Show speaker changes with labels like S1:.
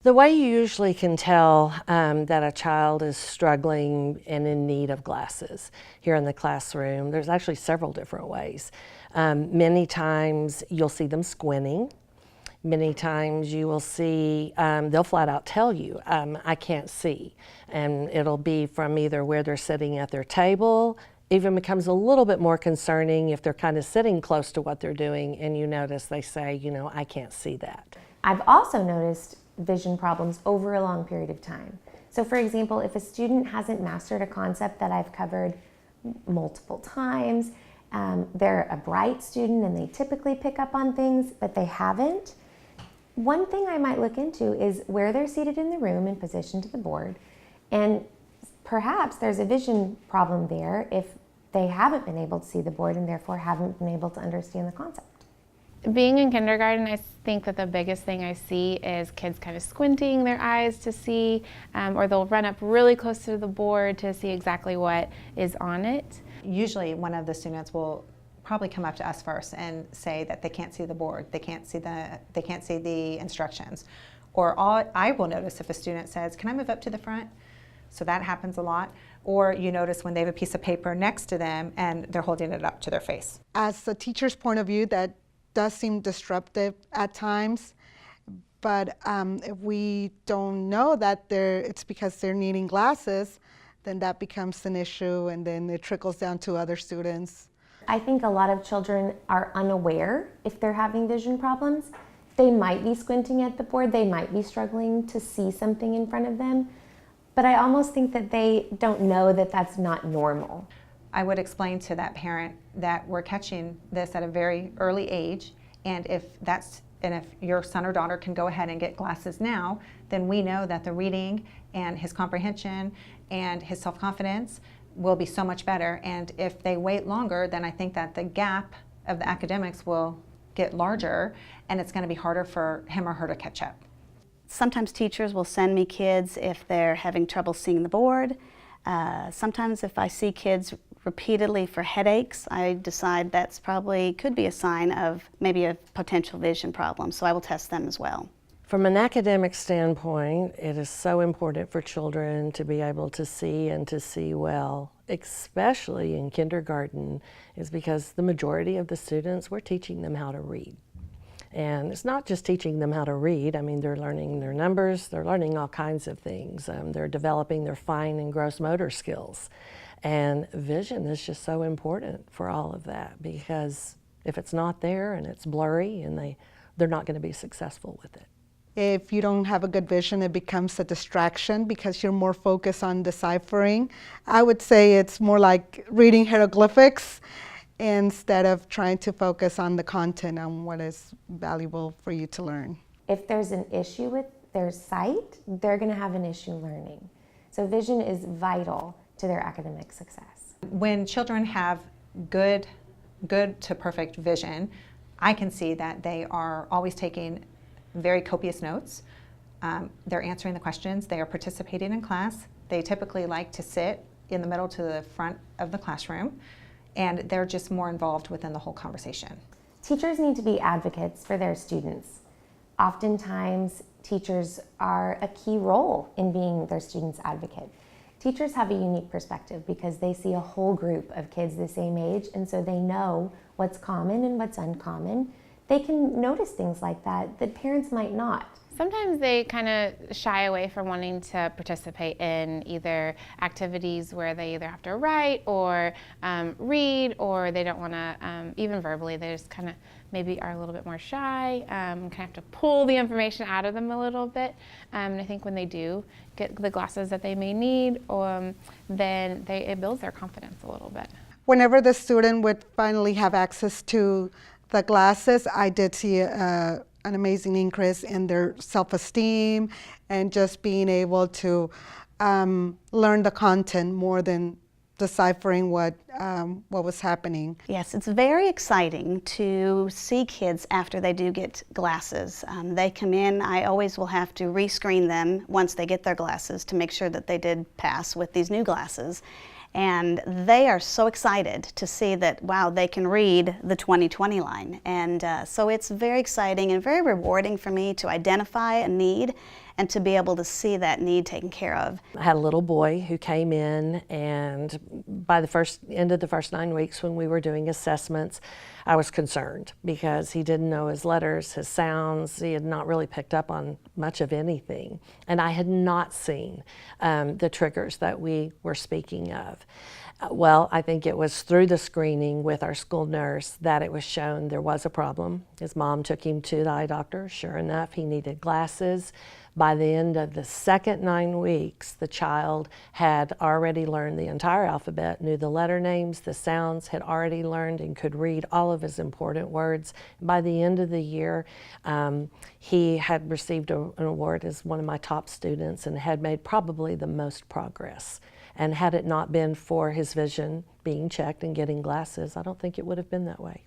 S1: The way you usually can tell that a child is struggling and in need of glasses here in the classroom, there's actually several different ways. Many times you'll see them squinting. Many times you will see, they'll flat out tell you, I can't see. And it'll be from either where they're sitting at their table. Even becomes a little bit more concerning if they're kind of sitting close to what they're doing and you notice they say, you know, I can't see that.
S2: I've also noticed vision problems over a long period of time. So for example, if a student hasn't mastered a concept that I've covered multiple times, they're a bright student and they typically pick up on things, but they haven't. One thing I might look into is where they're seated in the room in position to the board, and perhaps there's a vision problem there if they haven't been able to see the board and therefore haven't been able to understand the concept.
S3: Being in kindergarten, I think that the biggest thing I see is kids kind of squinting their eyes to see, or they'll run up really close to the board to see exactly what is on it.
S4: Usually one of the students will probably come up to us first and say that they can't see the board, they can't see the instructions. Or I will notice if a student says, can I move up to the front? So that happens a lot. Or you notice when they have a piece of paper next to them and they're holding it up to their face.
S5: As a teacher's point of view, that does seem disruptive at times, but if we don't know that it's because they're needing glasses, then that becomes an issue and then it trickles down to other students.
S2: I think a lot of children are unaware if they're having vision problems. They might be squinting at the board, they might be struggling to see something in front of them, but I almost think that they don't know that that's not normal.
S4: I would explain to that parent that we're catching this at a very early age, and if your son or daughter can go ahead and get glasses now, then we know that the reading and his comprehension and his self-confidence will be so much better. And if they wait longer, then I think that the gap of the academics will get larger and it's going to be harder for him or her to catch up.
S6: Sometimes teachers will send me kids if they're having trouble seeing the board. Sometimes if I see kids repeatedly for headaches, I decide that's probably could be a sign of maybe a potential vision problem, so I will test them as well.
S1: From an academic standpoint, it is so important for children to be able to see and to see well, especially in kindergarten, is because the majority of the students, we're teaching them how to read. And it's not just teaching them how to read. I mean, they're learning their numbers, they're learning all kinds of things. They're developing their fine and gross motor skills. And vision is just so important for all of that, because if it's not there and it's blurry, and they're not going to be successful with it.
S5: If you don't have a good vision, it becomes a distraction because you're more focused on deciphering. I would say it's more like reading hieroglyphics instead of trying to focus on the content and what is valuable for you to learn.
S2: If there's an issue with their sight, they're going to have an issue learning. So vision is vital to their academic success.
S4: When children have good to perfect vision, I can see that they are always taking very copious notes. They're answering the questions, they are participating in class. They typically like to sit in the middle to the front of the classroom, and they're just more involved within the whole conversation.
S2: Teachers need to be advocates for their students. Oftentimes, teachers are a key role in being their students' advocate. Teachers have a unique perspective because they see a whole group of kids the same age, and so they know what's common and what's uncommon. They can notice things like that parents might not.
S3: Sometimes they kind of shy away from wanting to participate in either activities where they either have to write or read, or they don't want to, even verbally, they just kind of maybe are a little bit more shy, kind of have to pull the information out of them a little bit. And I think when they do get the glasses that they may need, then it builds their confidence a little bit.
S5: Whenever the student would finally have access to the glasses, I did see an amazing increase in their self-esteem and just being able to learn the content more than deciphering what was happening.
S6: Yes, it's very exciting to see kids after they do get glasses. They come in, I always will have to rescreen them once they get their glasses to make sure that they did pass with these new glasses. And they are so excited to see that, wow, they can read the 20/20 line. And so it's very exciting and very rewarding for me to identify a need and to be able to see that need taken care of.
S1: I had a little boy who came in, and by the end of the first 9 weeks when we were doing assessments, I was concerned because he didn't know his letters, his sounds. He had not really picked up on much of anything. And I had not seen the triggers that we were speaking of. Well, I think it was through the screening with our school nurse that it was shown there was a problem. His mom took him to the eye doctor. Sure enough, he needed glasses. By the end of the second 9 weeks, the child had already learned the entire alphabet, knew the letter names, the sounds, had already learned and could read all of his important words. By the end of the year, he had received an award as one of my top students and had made probably the most progress. And had it not been for his vision being checked and getting glasses, I don't think it would have been that way.